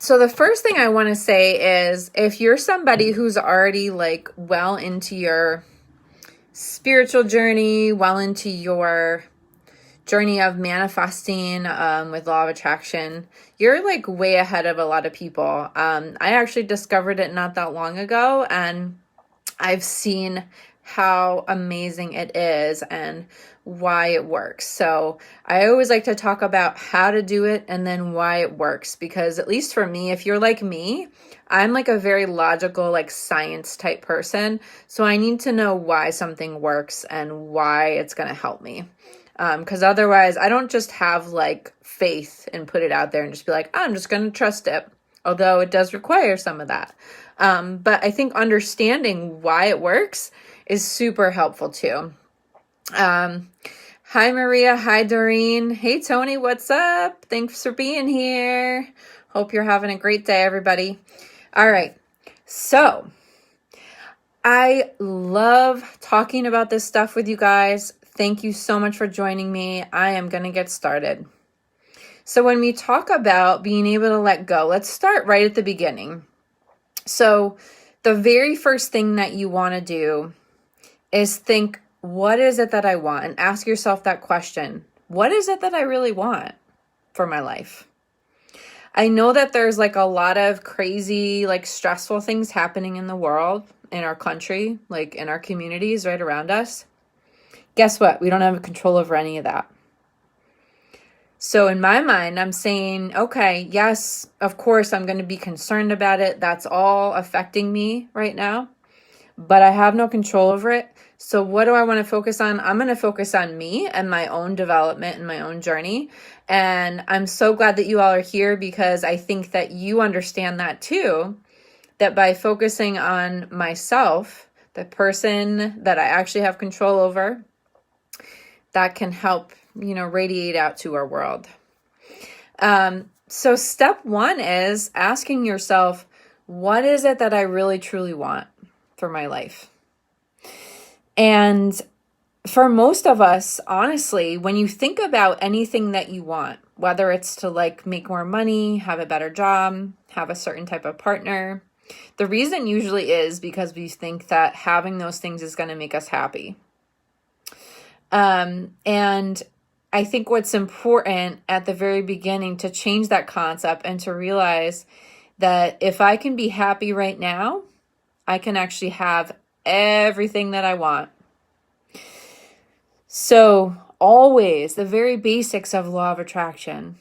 So the first thing I want to say is if you're somebody who's already like well into your spiritual journey, well into your journey of manifesting with law of attraction, you're like way ahead of a lot of people. I actually discovered it not that long ago, and I've seen how amazing it is and why it works. So I always like to talk about how to do it and then why it works, because at least for me, if you're like me, I'm like a very logical, like science type person. So I need to know why something works and why it's going to help me. Because otherwise I don't just have like faith and put it out there and just be like, I'm just going to trust it. Although it does require some of that. But I think understanding why it works is super helpful too. Hi, Maria. Hi, Doreen. Hey, Tony. What's up? Thanks for being here. Hope you're having a great day, everybody. All right. So I love talking about this stuff with you guys. Thank you so much for joining me. I am going to get started. So when we talk about being able to let go, let's start right at the beginning. So the very first thing that you want to do is think, what is it that I want? And ask yourself that question. What is it that I really want for my life? I know that there's like a lot of crazy, like stressful things happening in the world, in our country, like in our communities right around us. Guess what? We don't have control over any of that. So in my mind, I'm saying, okay, yes, of course, I'm going to be concerned about it. That's all affecting me right now, but I have no control over it. So what do I want to focus on? I'm going to focus on me and my own development and my own journey. And I'm so glad that you all are here, because I think that you understand that too, that by focusing on myself, the person that I actually have control over, that can help radiate out to our world. So step one is asking yourself, what is it that I really truly want for my life? And for most of us, honestly, when you think about anything that you want, whether it's to like make more money, have a better job, have a certain type of partner, the reason usually is because we think that having those things is going to make us happy. And I think what's important at the very beginning to change that concept and to realize that if I can be happy right now, I can actually have everything that I want. So always the very basics of law of attraction,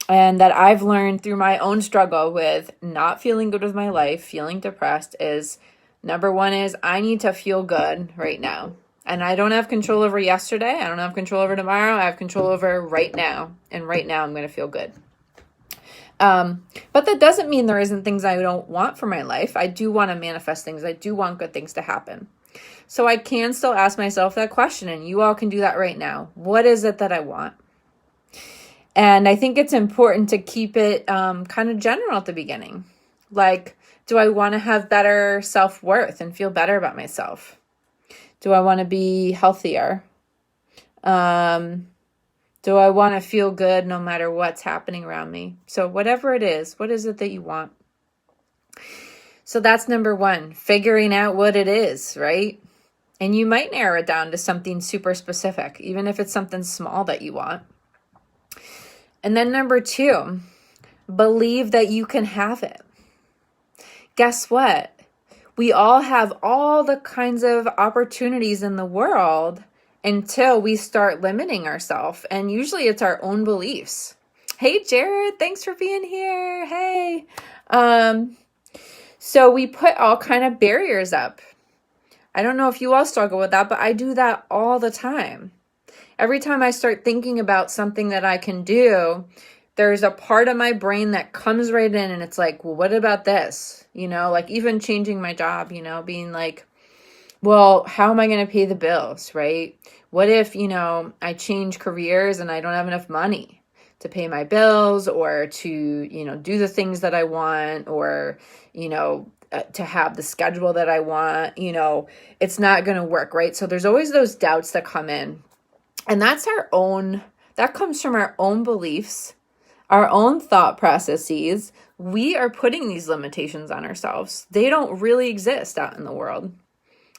and that I've learned through my own struggle with not feeling good with my life, feeling depressed, is number one is I need to feel good right now. And I don't have control over yesterday. I don't have control over tomorrow. I have control over right now. And right now I'm going to feel good. But that doesn't mean there isn't things I don't want for my life. I do want to manifest things. I do want good things to happen. So I can still ask myself that question, and you all can do that right now. What is it that I want? And I think it's important to keep it kind of general at the beginning. Like, do I want to have better self-worth and feel better about myself? Do I want to be healthier? Do I want to feel good no matter what's happening around me? So whatever it is, what is it that you want? So that's number one, figuring out what it is, right? And you might narrow it down to something super specific, even if it's something small that you want. And then number two, believe that you can have it. Guess what? We all have all the kinds of opportunities in the world until we start limiting ourselves. And usually it's our own beliefs. Hey, Jared, thanks for being here. Hey. So we put all kind of barriers up. I don't know if you all struggle with that, but I do that all the time. Every time I start thinking about something that I can do, there's a part of my brain that comes right in and it's like, well, what about this? Like even changing my job, being like, well, how am I going to pay the bills, right? What if, I change careers and I don't have enough money to pay my bills or to, do the things that I want or, to have the schedule that I want, it's not going to work, right? So there's always those doubts that come in. And that comes from our own beliefs, our own thought processes, we are putting these limitations on ourselves. They don't really exist out in the world.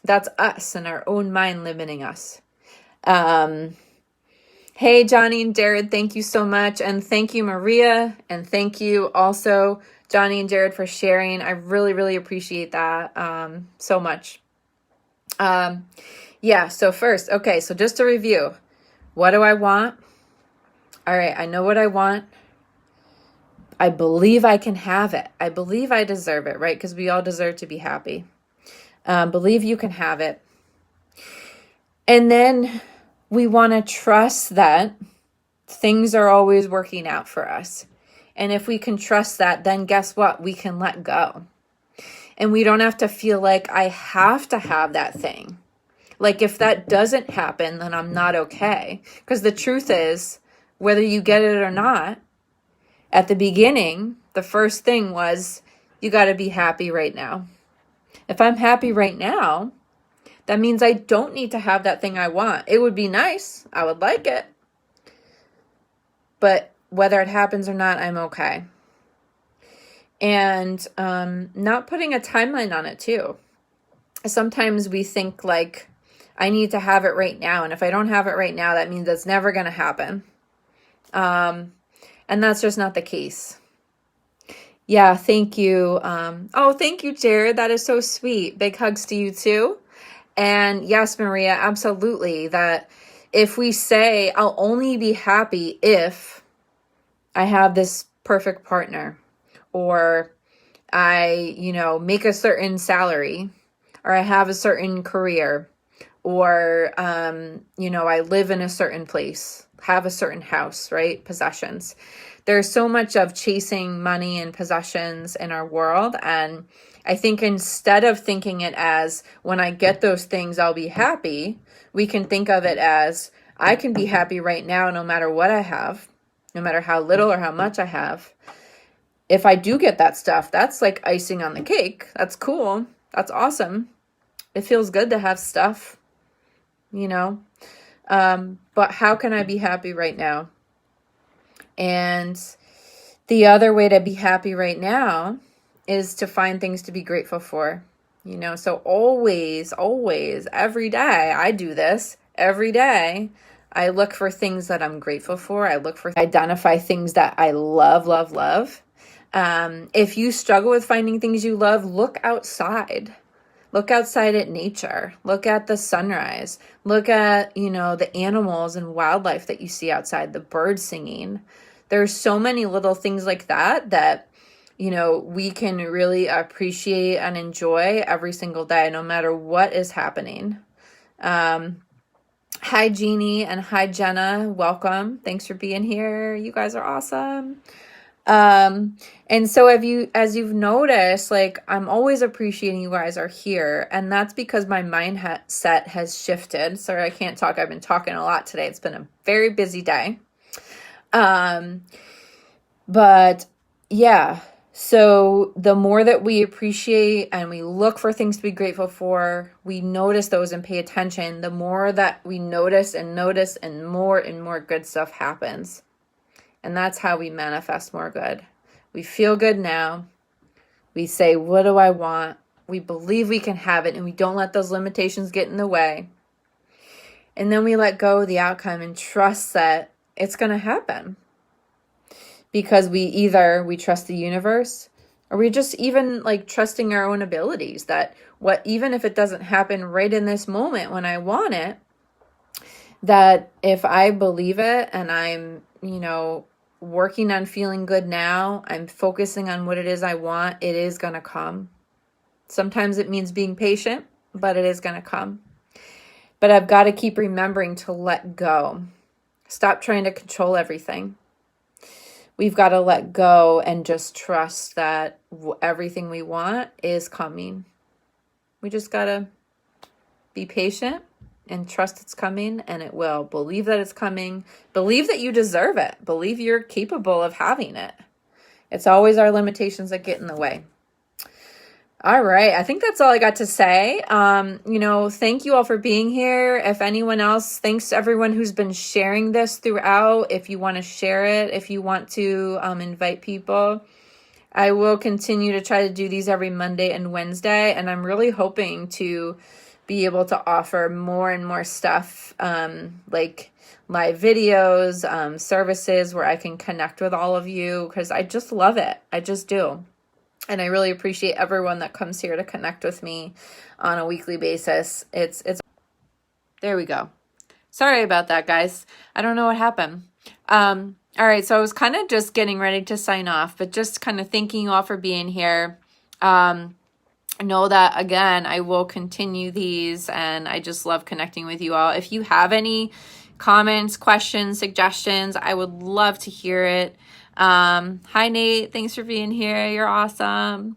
That's us and our own mind limiting us. Hey, Johnny and Jared, thank you so much. And thank you, Maria. And thank you also, Johnny and Jared, for sharing. I really, really appreciate that so much. Yeah, so first, okay, so just to review, what do I want? All right, I know what I want. I believe I can have it. I believe I deserve it, right? Because we all deserve to be happy. Believe you can have it. And then we want to trust that things are always working out for us. And if we can trust that, then guess what? We can let go. And we don't have to feel like I have to have that thing. Like if that doesn't happen, then I'm not okay. Because the truth is, whether you get it or not, at the beginning, the first thing was, you got to be happy right now. If I'm happy right now, that means I don't need to have that thing I want. It would be nice. I would like it. But whether it happens or not, I'm okay. And not putting a timeline on it too. Sometimes we think like, I need to have it right now. And if I don't have it right now, that means it's never going to happen. And that's just not the case. Yeah, thank you. Thank you, Jared. That is so sweet. Big hugs to you too. And yes, Maria, absolutely. That if we say, I'll only be happy if I have this perfect partner, or I, make a certain salary, or I have a certain career, or, I live in a certain place, have a certain house, right? Possessions. There's so much of chasing money and possessions in our world. And I think instead of thinking it as, when I get those things, I'll be happy, we can think of it as, I can be happy right now no matter what I have, no matter how little or how much I have. If I do get that stuff, that's like icing on the cake. That's cool. That's awesome. It feels good to have stuff, but how can I be happy right now? And the other way to be happy right now is to find things to be grateful for, so always, every day, I do this every day. I look for things that I'm grateful for. I identify things that I love, love, love. If you struggle with finding things you love, look outside. Look outside at nature. Look at the sunrise. Look at, the animals and wildlife that you see outside, the birds singing. There's so many little things like that, we can really appreciate and enjoy every single day, no matter what is happening. Hi, Jeannie, and hi, Jenna. Welcome. Thanks for being here. You guys are awesome. And so as you've noticed, like, I'm always appreciating you guys are here, and that's because my mindset has shifted. Sorry, I can't talk. I've been talking a lot today. It's been a very busy day. But yeah, so the more that we appreciate and we look for things to be grateful for, we notice those and pay attention, the more that we notice and more good stuff happens. And that's how we manifest more good. We feel good now. We say, what do I want? We believe we can have it, and we don't let those limitations get in the way. And then we let go of the outcome and trust that it's going to happen. Because we trust the universe, or we just even like trusting our own abilities, that even if it doesn't happen right in this moment when I want it, that if I believe it and I'm, working on feeling good now, I'm focusing on what it is I want, it is going to come. Sometimes it means being patient, but it is going to come. But I've got to keep remembering to let go. Stop trying to control everything. We've got to let go and just trust that everything we want is coming. We just got to be patient and trust it's coming, and it will. Believe that it's coming. Believe that you deserve it. Believe you're capable of having it. It's always our limitations that get in the way. All right. I think that's all I got to say. Thank you all for being here. If anyone else, thanks to everyone who's been sharing this throughout. If you want to share it, if you want to invite people, I will continue to try to do these every Monday and Wednesday, and I'm really hoping to be able to offer more and more stuff, like live videos, services where I can connect with all of you, because I just love it. I just do. And I really appreciate everyone that comes here to connect with me on a weekly basis. It's there we go. Sorry about that, guys. I don't know what happened. All right, so I was kind of just getting ready to sign off, but just kind of thanking you all for being here. Know that, again, I will continue these, and I just love connecting with you all. If you have any comments, questions, suggestions, I would love to hear it. Hi, Nate. Thanks for being here. You're awesome.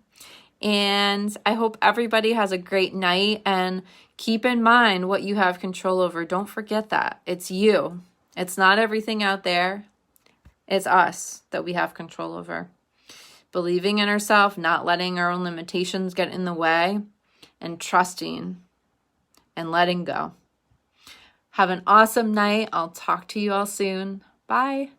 And I hope everybody has a great night, and keep in mind what you have control over. Don't forget that. It's you. It's not everything out there. It's us that we have control over. Believing in ourselves, not letting our own limitations get in the way, and trusting and letting go. Have an awesome night. I'll talk to you all soon. Bye.